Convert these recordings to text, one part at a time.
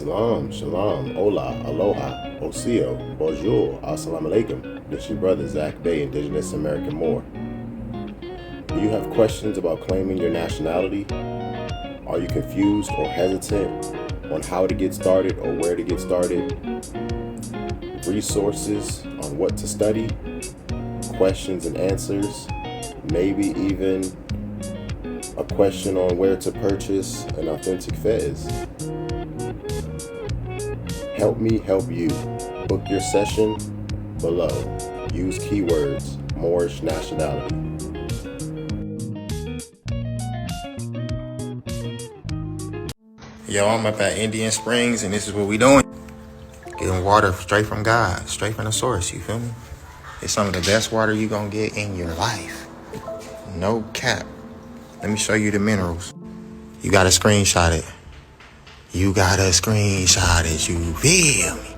Islam, Shalom, Hola, Aloha, Osio, Bonjour, Assalamu Alaikum. This your brother Zach Bay, Indigenous American Moor. Do you have questions about claiming your nationality? Are you confused or hesitant on how to get started or where to get started? Resources on what to study? Questions and answers? Maybe even a question on where to purchase an authentic fez. Help me help you. Book your session below. Use keywords Moorish nationality. Yo, I'm up at Indian Springs and this is what we doing. Getting water straight from God, straight from the source, you feel me? It's some of the best water you gonna get in your life. No cap. Let me show you the minerals. You gotta screenshot it. You feel me?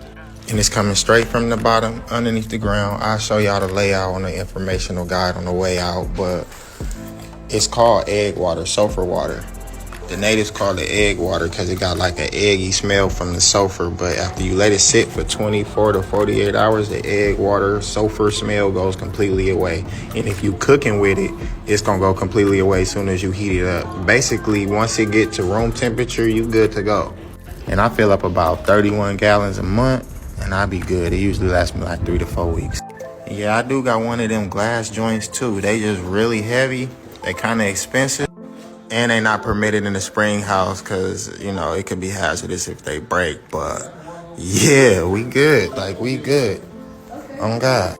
And it's coming straight from the bottom, underneath the ground. I'll show y'all the layout on the informational guide on the way out, but it's called egg water, sulfur water. The natives call it egg water because it got like an eggy smell from the sulfur, but after you let it sit for 24 to 48 hours, the egg water sulfur smell goes completely away. And if you cooking with it, it's gonna go completely away as soon as you heat it up. Basically, once it get to room temperature, you good to go. And I fill up about 31 gallons a month, and I be good. It usually lasts me like 3 to 4 weeks. Yeah, I do got one of them glass joints too. They just really heavy. They kind of expensive. And they not permitted in the spring house because, you know, it could be hazardous if they break. But, yeah, we good. Like, we good. On God.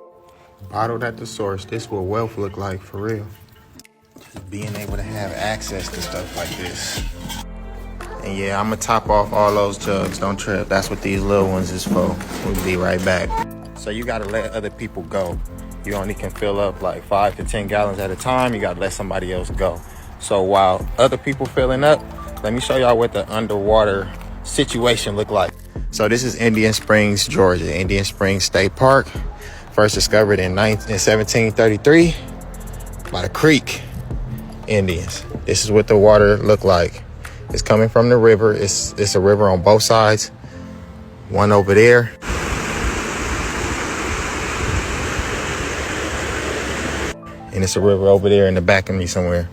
Bottled at the source. This is what wealth look like for real. Just being able to have access to stuff like this. And, yeah, I'm going to top off all those jugs. Don't trip. That's what these little ones is for. We'll be right back. So you got to let other people go. You only can fill up like 5 to 10 gallons at a time. You got to let somebody else go. So while other people filling up, let me show y'all what the underwater situation look like. So this is Indian Springs, Georgia, Indian Springs State Park. First discovered in 1733 by the Creek Indians. This is what the water look like. It's coming from the river. It's a river on both sides. One over there. And it's a river over there in the back of me somewhere.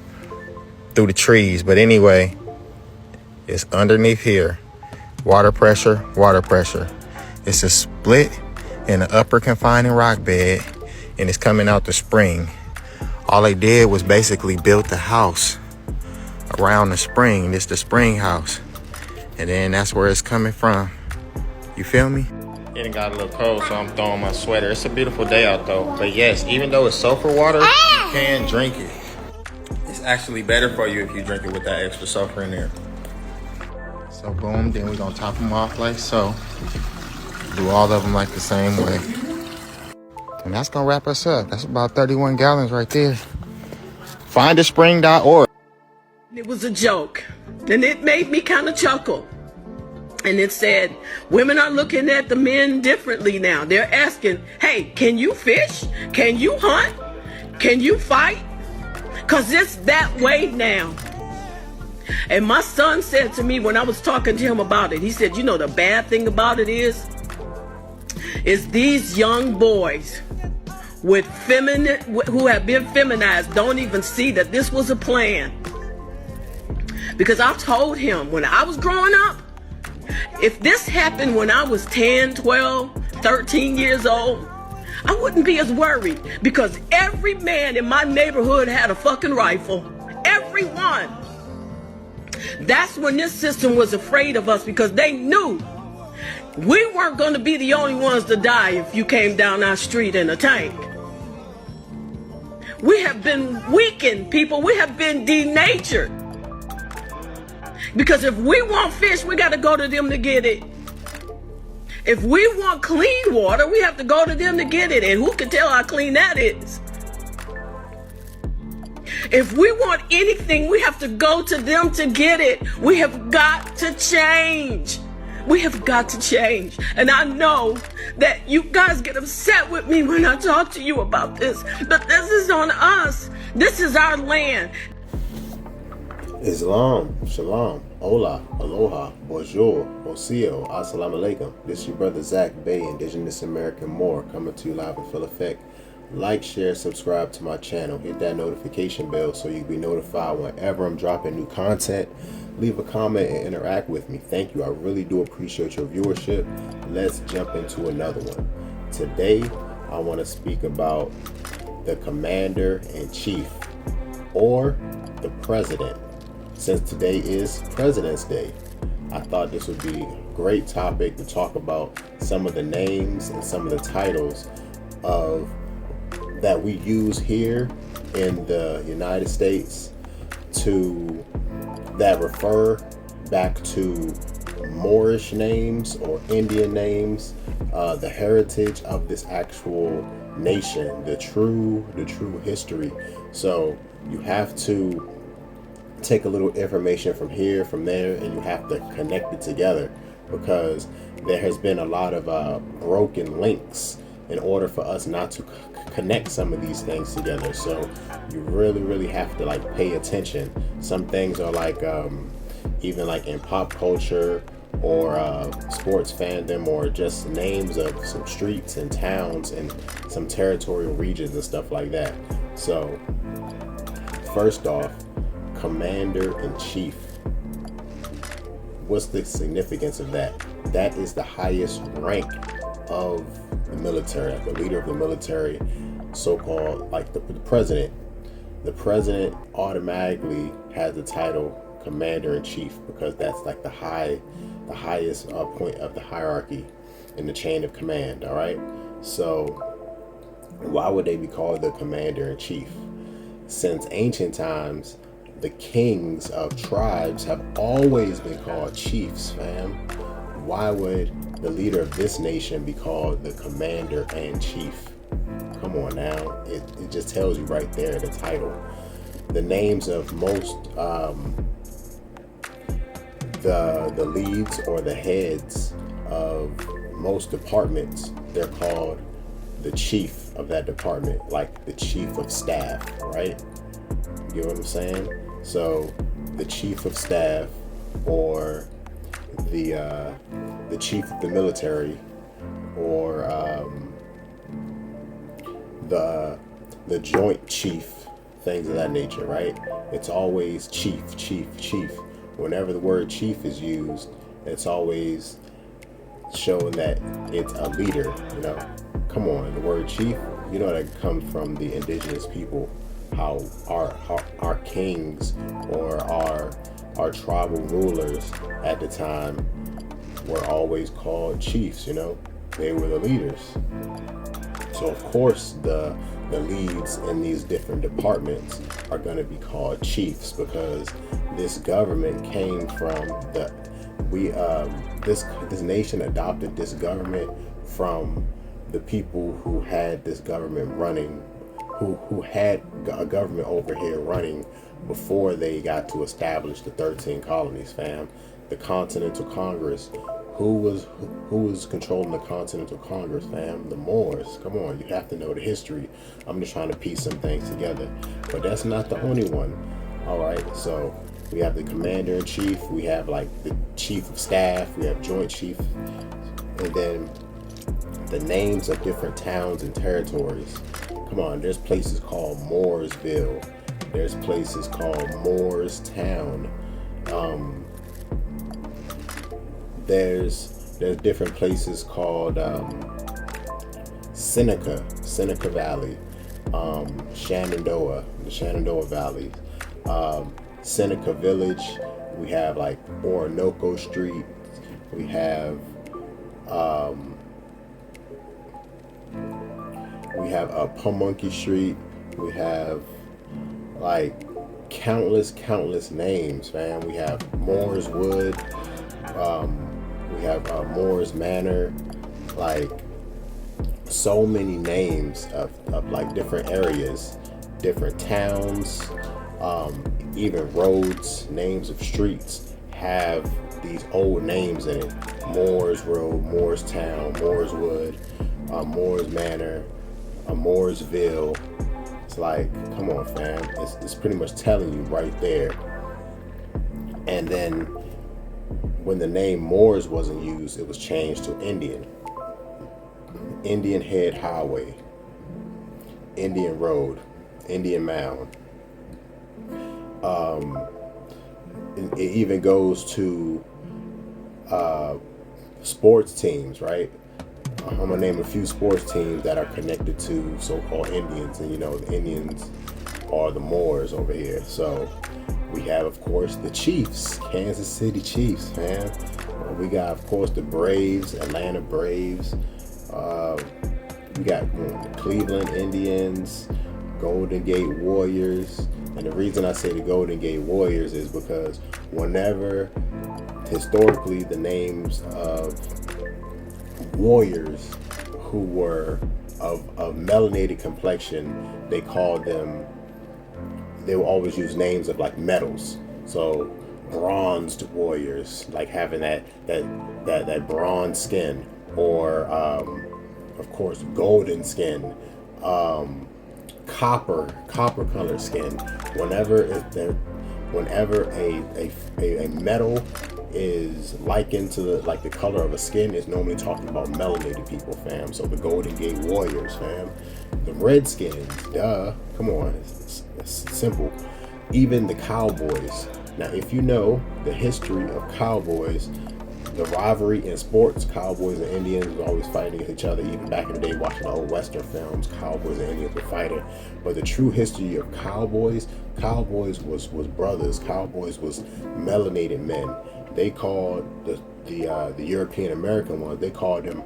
Through the trees. But anyway, it's underneath here. Water pressure. It's a split in the upper confining rock bed, and it's coming out the spring. All they did was basically built the house around the spring. This the spring house, and then that's where it's coming from. You feel me? It got a little cold, so I'm throwing my sweater. It's a beautiful day out though. But yes, even though it's sulfur water, you can drink it. It's actually better for you if you drink it with that extra sulfur in there. So boom, then we're gonna top them off like so. Do all of them like the same way. And that's gonna wrap us up. That's about 31 gallons right there. Findaspring.org. It was a joke, and it made me kind of chuckle. And it said, women are looking at the men differently now. They're asking, hey, can you fish? Can you hunt? Can you fight? Because it's that way now. And my son said to me when I was talking to him about it, he said, you know, the bad thing about it is these young boys with who have been feminized don't even see that this was a plan. Because I told him when I was growing up, if this happened when I was 10, 12, 13 years old, I wouldn't be as worried because every man in my neighborhood had a fucking rifle. Everyone. That's when this system was afraid of us because they knew we weren't going to be the only ones to die if you came down our street in a tank. We have been weakened, people. We have been denatured. Because if we want fish, we got to go to them to get it. If we want clean water, we have to go to them to get it. And who can tell how clean that is? If we want anything, we have to go to them to get it. We have got to change. We have got to change. And I know that you guys get upset with me when I talk to you about this. But this is on us. This is our land. Islam, Shalom. Hola, aloha, bonjour, osio, assalamu alaikum. This is your brother Zach Bay, Indigenous American Moor, coming to you live in full effect. Like, share, subscribe to my channel. Hit that notification bell so you'll be notified whenever I'm dropping new content. Leave a comment and interact with me. Thank you. I really do appreciate your viewership. Let's jump into another one. Today, I want to speak about the Commander-in-Chief, or the President. Since today is President's Day, I thought this would be a great topic to talk about some of the names and some of the titles of that we use here in the United States that refer back to Moorish names or Indian names, the heritage of this actual nation, the true history. So you have to take a little information from here, from there, and you have to connect it together, because there has been a lot of broken links in order for us not to connect some of these things together. So you really have to pay attention. Some things are even in pop culture or sports fandom, or just names of some streets and towns and some territorial regions and stuff like that. So first off, Commander-in-Chief. What's the significance of that? That is the highest rank of the military, the leader of the military, so-called the president. The president automatically has the title Commander-in-Chief, because that's the highest point of the hierarchy in the chain of command. All right. So why would they be called the Commander-in-Chief? Since ancient times, the kings of tribes have always been called chiefs, fam. Why would the leader of this nation be called the Commander-in-Chief? Come on now. It just tells you right there, the title. The names of most the leads or the heads of most departments, they're called the chief of that department, like the chief of staff, right? You know what I'm saying? So the chief of staff, or the chief of the military, or the joint chief, things of that nature, right? It's always chief. Whenever the word chief is used, it's always showing that it's a leader. Come on, the word chief, that comes from the indigenous people. How our kings or our tribal rulers at the time were always called chiefs. They were the leaders. So of course the leads in these different departments are going to be called chiefs, because this government came from this nation adopted this government from the people who had this government running, who had a government over here running before they got to establish the 13 colonies, fam. The Continental Congress. Who was controlling the Continental Congress, fam? The Moors. Come on, you have to know the history. I'm just trying to piece some things together. But that's not the only one. All right, so we have the Commander-in-Chief, we have the Chief of Staff, we have Joint Chief, and then the names of different towns and territories. Come on, there's places called Mooresville. There's places called Moorestown. There's different places called Seneca Valley, Shenandoah, the Shenandoah Valley, Seneca Village. We have Orinoco Street. We have Pamunkey Street. We have countless names, man. We have Moore's Wood. We have Moore's Manor. So many names of different areas, different towns, even roads, names of streets have these old names in it. Moore's Road, Moorestown, Moore's Wood, Moore's Manor, Mooresville. It's come on, fam. It's pretty much telling you right there. And then when the name Moors wasn't used, it was changed to Indian Head Highway, Indian Road, Indian Mound. It even goes to sports teams, right? I'm gonna name a few sports teams that are connected to so-called Indians, and the Indians are the Moors over here. So we have, of course, the Chiefs, Kansas City Chiefs, man. We got, of course, the Braves, Atlanta Braves. We got the Cleveland Indians, Golden Gate Warriors. And the reason I say the Golden Gate Warriors is because whenever, historically, the names of warriors who were of melanated complexion, they will always use names of like metals. So bronzed warriors, like having that bronze skin, or of course golden skin, copper colored skin. Whenever a metal is likened to the color of a skin, is normally talking about melanated people, fam. So the Golden Gate Warriors, fam. The Redskins, duh. Come on, it's simple. Even the Cowboys. Now, if you know the history of Cowboys, the rivalry in sports, Cowboys and Indians were always fighting against each other. Even back in the day, watching the old Western films, Cowboys and Indians were fighting. But the true history of Cowboys was brothers. Cowboys was melanated men. They called the European American ones, they called them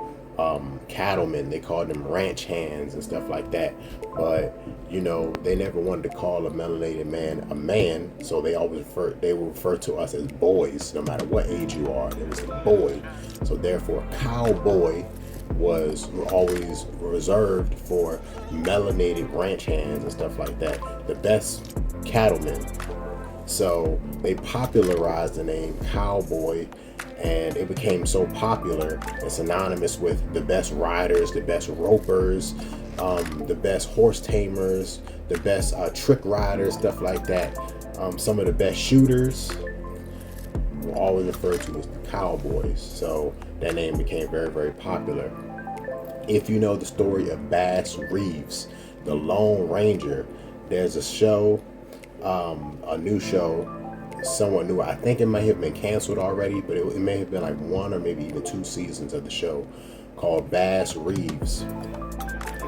cattlemen, they called them ranch hands and stuff like that. But they never wanted to call a melanated man a man, so they would refer to us as boys, no matter what age you are. It was a boy. So therefore, cowboy was always reserved for melanated ranch hands and stuff like that, the best cattlemen. So they popularized the name cowboy, and it became so popular and synonymous with the best riders, the best ropers, the best horse tamers, the best trick riders, stuff like that. Some of the best shooters were always referred to as the Cowboys. So that name became very, very popular. If you know the story of Bass Reeves, the Lone Ranger, there's a show, a new show, somewhat new. I think it might have been canceled already, but it may have been like 1 or maybe even 2 seasons of the show, called Bass Reeves.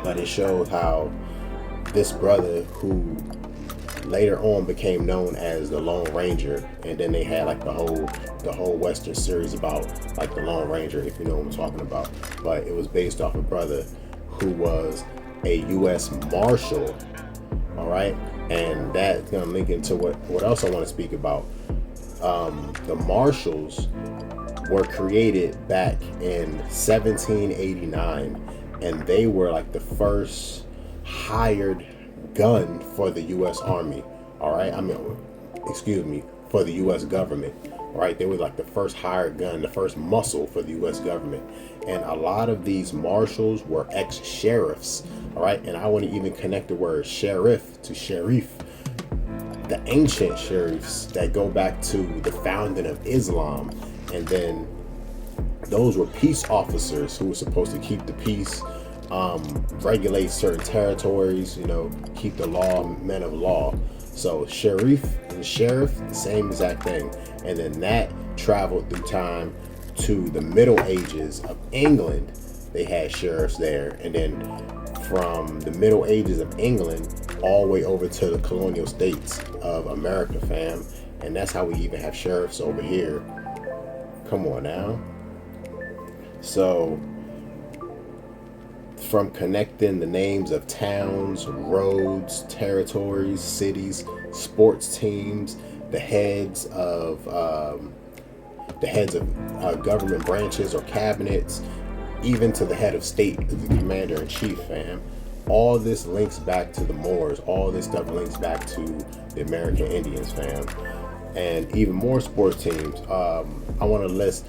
But it shows how this brother, who later on became known as the Lone Ranger, and then they had like the whole Western series about like the Lone Ranger, if you know what I'm talking about. But it was based off a brother who was a U.S. Marshal. All right, and that's gonna link into what else I want to speak about. The Marshals were created back in 1789, and they were like the first hired gun for the U.S. Army. All right, for the U.S. government. All right, they were like the first hired gun, the first muscle for the U.S. government. And a lot of these marshals were ex-sheriffs. All right, and I want to even connect the word sheriff to sharif. The ancient sheriffs that go back to the founding of Islam, and then those were peace officers who were supposed to keep the peace, regulate certain territories, keep the law, men of law. So sharif and sheriff, the same exact thing. And then that traveled through time to the Middle Ages of England. They had sheriffs there, and then from the Middle Ages of England all the way over to the colonial states of America, fam. And that's how we even have sheriffs over here. Come on now. So from connecting the names of towns, roads, territories, cities, sports teams, the heads of government branches or cabinets, even to the head of state, the commander-in-chief, fam. All this links back to the Moors. All this stuff links back to the American Indians, fam. And even more sports teams. I want to list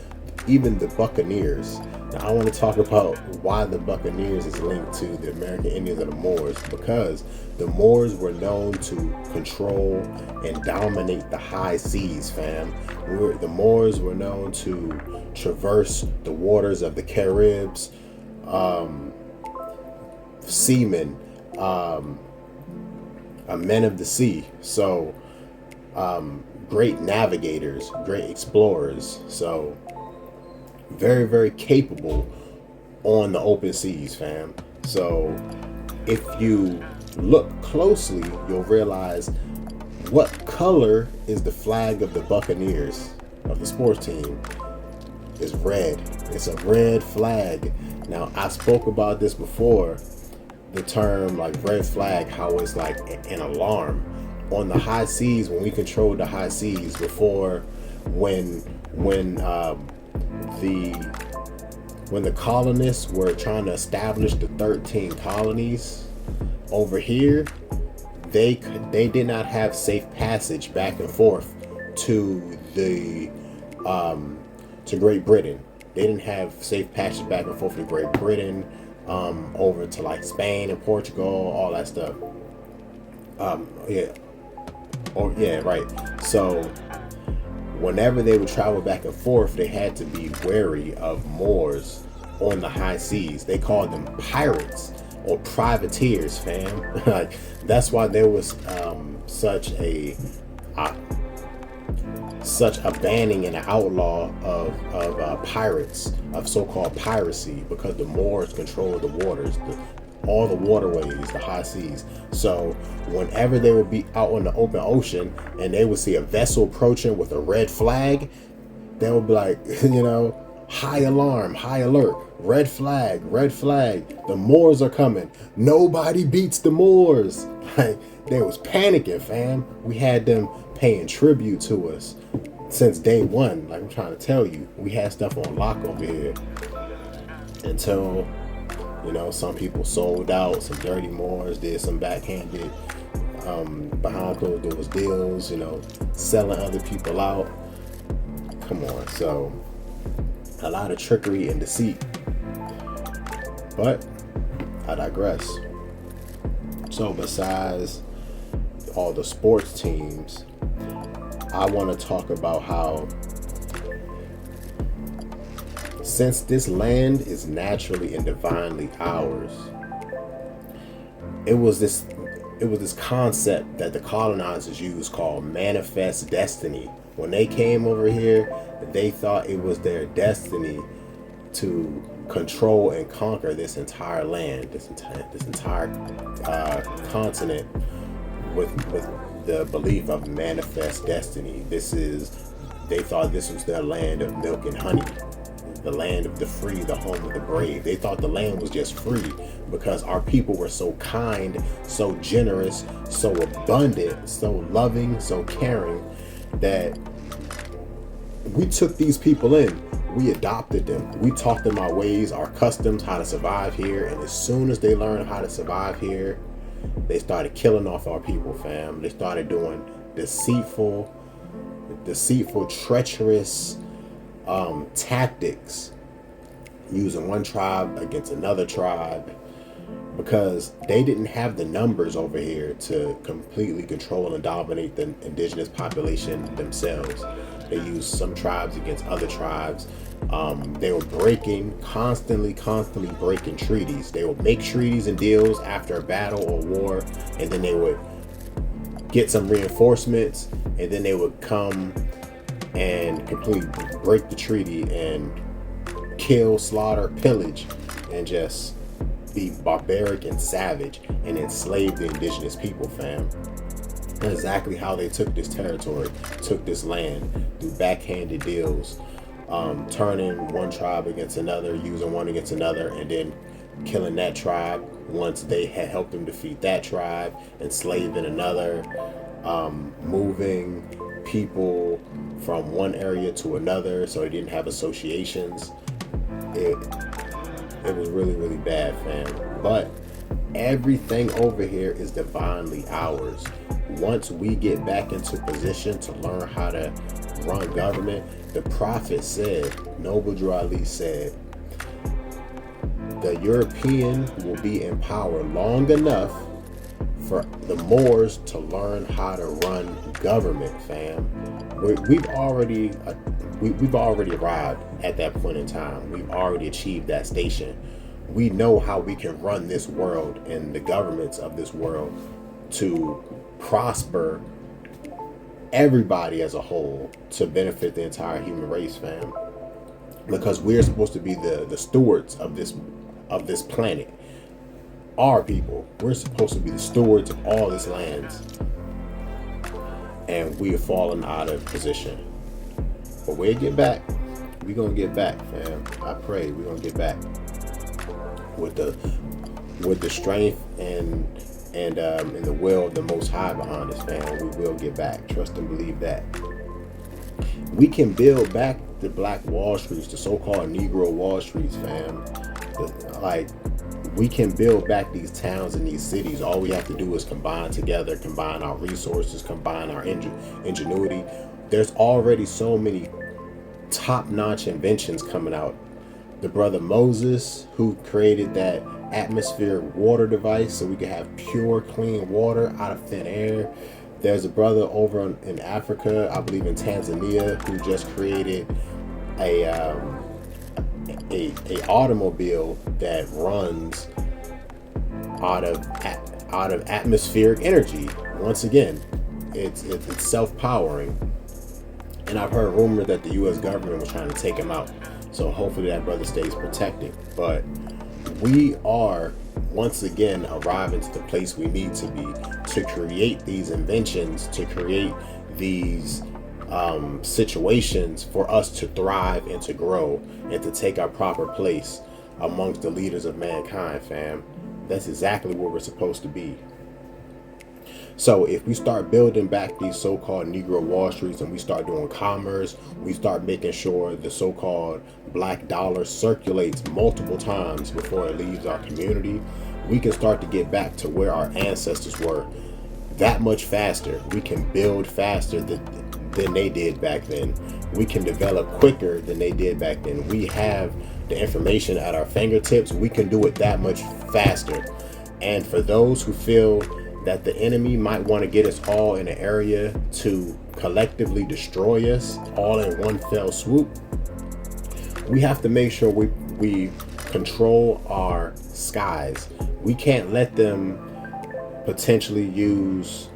even the Buccaneers. Now, I want to talk about why the Buccaneers is linked to the American Indians and the Moors, because the Moors were known to control and dominate the high seas, fam. The Moors were known to traverse the waters of the Caribs, seamen, men of the sea. So, great navigators, great explorers. So, very, very capable on the open seas, fam. So if you look closely, you'll realize what color is the flag of the Buccaneers, of the sports team. Is red. It's a red flag. Now, I spoke about this before, the term like red flag, how it's like an alarm on the high seas. When we controlled the high seas before, when the colonists were trying to establish the 13 colonies over here, they did not have safe passage back and forth to the to Great Britain. They didn't have safe passage back and forth to Great Britain, over to like Spain and Portugal, all that stuff. Right. So whenever they would travel back and forth, they had to be wary of Moors on the high seas. They called them pirates or privateers, fam. Like, that's why there was such a banning and an outlaw of pirates, of so-called piracy, because the Moors controlled the waters, all the waterways, the high seas. So whenever they would be out on the open ocean and they would see a vessel approaching with a red flag, they would be like, high alarm, high alert, red flag, the Moors are coming. Nobody beats the Moors. Like, they was panicking, fam. We had them paying tribute to us since day one. Like, I'm trying to tell you, we had stuff on lock over here until some people sold out. Some dirty Moors did some backhanded, behind closed doors deals, selling other people out. Come on. So, a lot of trickery and deceit. But I digress. So, besides all the sports teams, I want to talk about how, since this land is naturally and divinely ours, it was this concept that the colonizers used called manifest destiny. When they came over here, they thought it was their destiny to control and conquer this entire land, this entire continent, with the belief of manifest destiny. They thought this was their land of milk and honey, the land of the free, the home of the brave. They thought the land was just free because our people were so kind, so generous, so abundant, so loving, so caring, that we took these people in. We adopted them. We taught them our ways, our customs, how to survive here. And as soon as they learned how to survive here, they started killing off our people, fam. They started doing deceitful, treacherous tactics, using one tribe against another tribe, because they didn't have the numbers over here to completely control and dominate the indigenous population themselves. They used some tribes against other tribes. They were constantly breaking treaties. They would make treaties and deals after a battle or war, and then they would get some reinforcements, and then they would come and completely break the treaty and kill, slaughter, pillage, and just be barbaric and savage and enslave the indigenous people, fam. That's exactly how they took this territory, took this land, through backhanded deals, turning one tribe against another, using one against another, and then killing that tribe once they had helped them defeat that tribe, enslaving another, moving people from one area to another so they didn't have associations. It was really, really bad, fam. But everything over here is divinely ours. Once we get back into position to learn how to run government, the prophet said, Noble Drew Ali said, the European will be in power long enough for the Moors to learn how to run government, fam. We've already arrived at that point in time. We've already achieved that station. We know how we can run this world and the governments of this world to prosper everybody as a whole, to benefit the entire human race, fam. Because we're supposed to be the stewards of this planet. Our people. We're supposed to be the stewards of all this lands. And we have fallen out of position. But we'll get back. We're gonna get back, fam. I pray we're gonna get back with the strength and the will of the Most High behind us, fam. We will get back. Trust and believe that. We can build back the Black Wall Streets, the so-called Negro Wall Streets, fam. We can build back these towns and these cities. All we have to do is combine together, combine our resources, combine our ingenuity. There's already so many top-notch inventions coming out. The brother Moses, who created that atmospheric water device so we can have pure, clean water out of thin air. There's a brother over in Africa, I believe in Tanzania, who just created a automobile that runs out of atmospheric energy. Once again, it's self-powering. And I've heard rumor that the U.S. government was trying to take him out. So hopefully that brother stays protected. But we are once again arriving to the place we need to be to create these inventions, to create these situations for us to thrive and to grow and to take our proper place amongst the leaders of mankind, fam. That's exactly where we're supposed to be. So if we start building back these so-called Negro Wall Streets and we start doing commerce, we start making sure the so-called black dollar circulates multiple times before it leaves our community, we can start to get back to where our ancestors were that much faster. We can build faster than they did back then. We can develop quicker than they did back then. We have the information at our fingertips. We can do it that much faster. And for those who feel that the enemy might want to get us all in an area to collectively destroy us all in one fell swoop, we have to make sure we control our skies. We can't let them potentially use,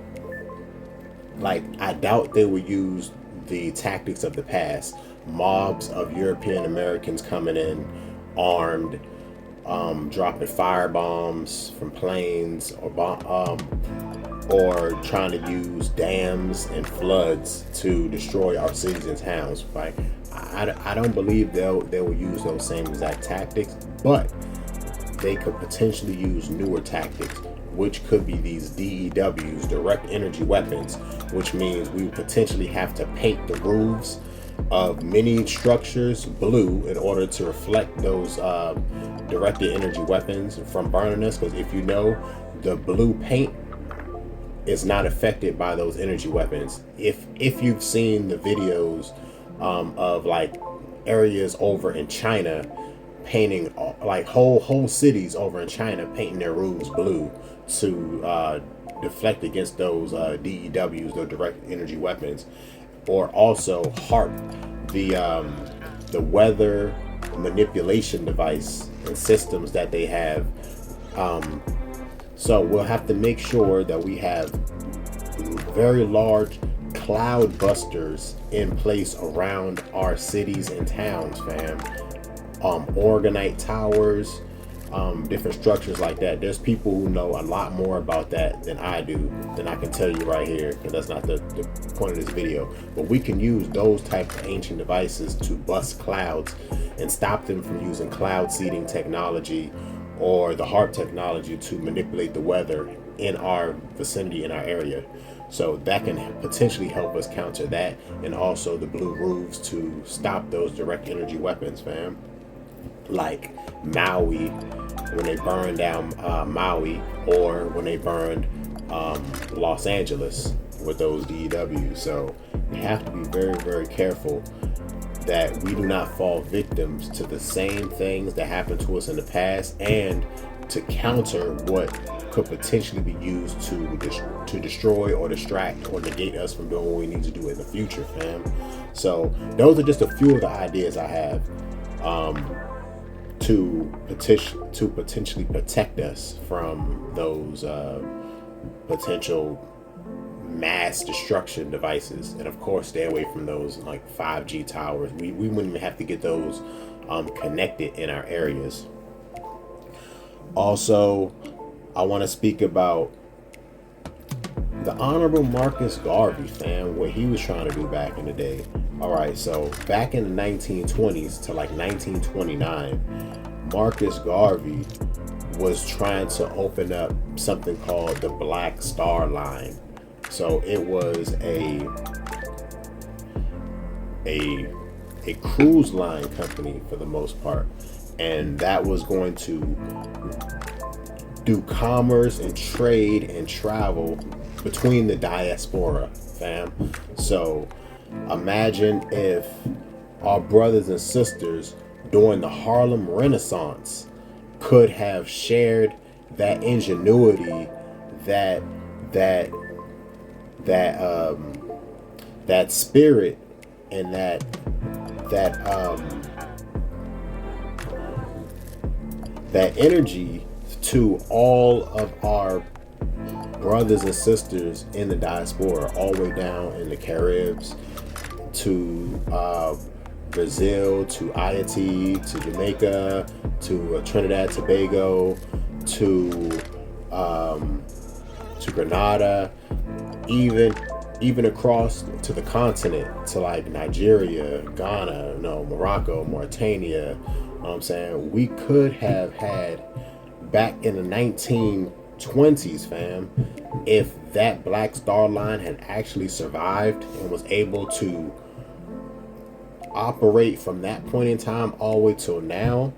I doubt they will use the tactics of the past. Mobs of European Americans coming in armed, dropping fire bombs from planes, or trying to use dams and floods to destroy our cities and towns. Right? I don't believe they will use those same exact tactics, but they could potentially use newer tactics, which could be these DEWs, direct energy weapons, which means we would potentially have to paint the roofs of many structures blue in order to reflect those directed energy weapons from burning us. Because if you know, the blue paint is not affected by those energy weapons. If you've seen the videos of areas over in China painting whole cities over in China painting their roofs blue to deflect against those DEWs, those direct energy weapons, or also HARP, the weather manipulation device and systems that they have. So we'll have to make sure that we have very large cloud busters in place around our cities and towns, fam. Orgonite towers, different structures like that. There's people who know a lot more about that than I do, than I can tell you right here, because that's not the point of this video. But we can use those type of ancient devices to bust clouds and stop them from using cloud seeding technology or the HARP technology to manipulate the weather in our vicinity, in our area. So that can potentially help us counter that, and also the blue roofs to stop those direct energy weapons, fam. Like Maui, when they burned down Maui, or when they burned Los Angeles with those DEWs. So we have to be very, very careful that we do not fall victims to the same things that happened to us in the past, and to counter what could potentially be used to destroy or distract or negate us from doing what we need to do in the future, fam. So those are just a few of the ideas I have to potentially protect us from those potential mass destruction devices, and of course stay away from those like 5G towers. We wouldn't even have to get those connected in our areas. Also, I want to speak about the Honorable Marcus Garvey, fam, what he was trying to do back in the day. All right, so back in the 1920s to like 1929, Marcus Garvey was trying to open up something called the Black Star Line. So it was a cruise line company for the most part, and that was going to do commerce and trade and travel between the diaspora, fam. So imagine if our brothers and sisters during the Harlem Renaissance could have shared that ingenuity, that spirit, and that energy to all of our brothers and sisters in the diaspora, all the way down in the Caribs, to Brazil, to Haiti, to Jamaica, to Trinidad, Tobago, to Grenada, even across to the continent, to like Nigeria, Ghana, Morocco, Mauritania. I'm saying we could have had back in the 1920s, fam, if that Black Star Line had actually survived and was able to operate from that point in time all the way till now,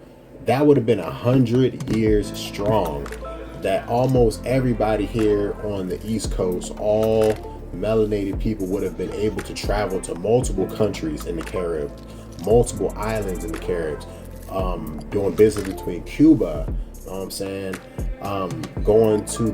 that would have been 100 years strong. That almost everybody here on the East Coast, all melanated people, would have been able to travel to multiple countries in the Caribbean, multiple islands in the Caribbean, doing business between Cuba, going to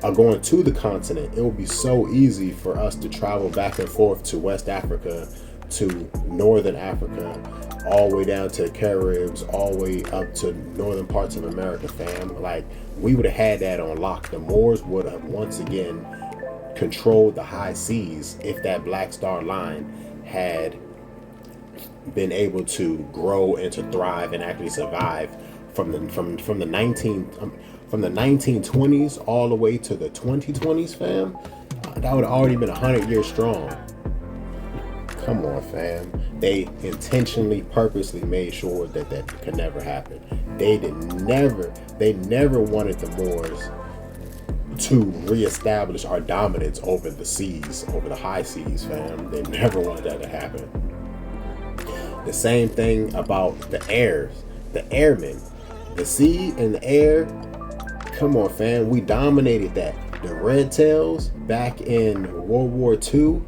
the continent. It would be so easy for us to travel back and forth to West Africa, to Northern Africa, all the way down to the Caribbean, all the way up to northern parts of America, fam. Like, we would have had that on lock. The Moors would have once again controlled the high seas if that Black Star Line had been able to grow and to thrive and actually survive from the 1920s all the way to the 2020s, fam. That would have already been 100 years strong. Come on, fam. They intentionally, purposely made sure that could never happen. They never wanted the Moors to reestablish our dominance over the seas, over the high seas, fam. They never wanted that to happen. The same thing about the airmen, the sea and the air. Come on, fam. We dominated that. The Red Tails back in World War II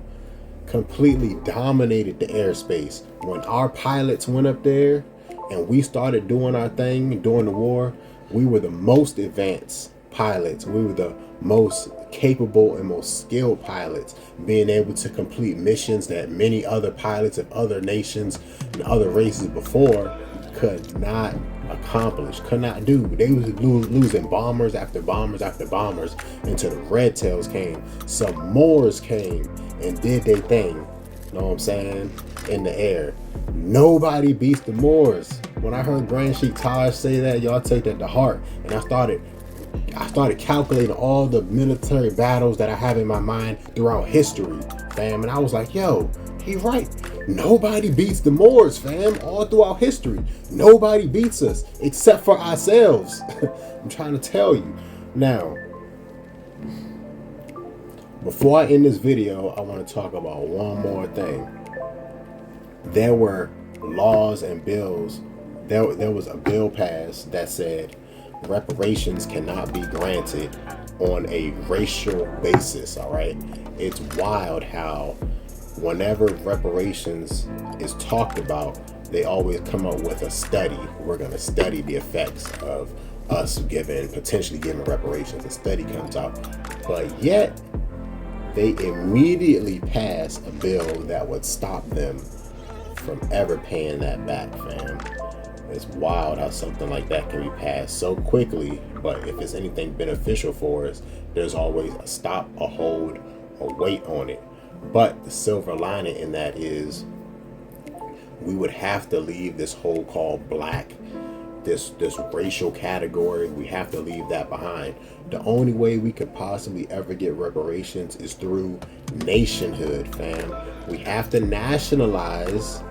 completely dominated the airspace. When our pilots went up there and we started doing our thing during the war, we were the most advanced pilots. We were the most capable and most skilled pilots, being able to complete missions that many other pilots of other nations and other races before could not accomplish, could not do. They was losing bombers after bombers after bombers until the Red Tails came. Some Moors came and did their thing, you know what I'm saying, in the air. Nobody beats the Moors. When I heard Grand Sheik Taj say that, y'all take that to heart. And I started calculating all the military battles that I have in my mind throughout history, fam. And I was like, yo, he right. Nobody beats the Moors, fam, all throughout history. Nobody beats us except for ourselves. I'm trying to tell you. Now, before I end this video, I want to talk about one more thing. There were laws and bills. There was a bill passed that said reparations cannot be granted on a racial basis, all right? It's wild how whenever reparations is talked about, they always come up with a study. We're going to study the effects of us potentially giving reparations. A study comes out, but yet they immediately pass a bill that would stop them from ever paying that back, fam. It's wild how something like that can be passed so quickly, but if it's anything beneficial for us, there's always a stop, a hold, a wait on it. But the silver lining in that is we would have to leave this whole called black, this racial category. We have to leave that behind. The only way we could possibly ever get reparations is through nationhood, fam. We have to nationalize,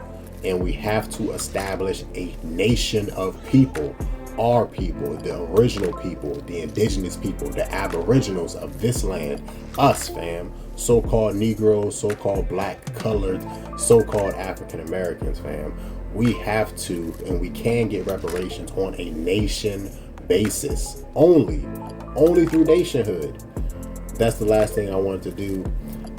and we have to establish a nation of people, our people, the original people, the indigenous people, the aboriginals of this land, us, fam. So-called Negroes, so-called black, colored, so-called African Americans, fam. We have to, and we can get reparations on a nation basis, only through nationhood. That's the last thing I wanted to do.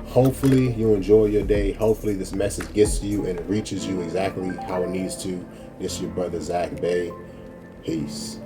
Hopefully you enjoy your day. Hopefully this message gets to you and it reaches you exactly how it needs to. This is your brother Zach Bay. Peace.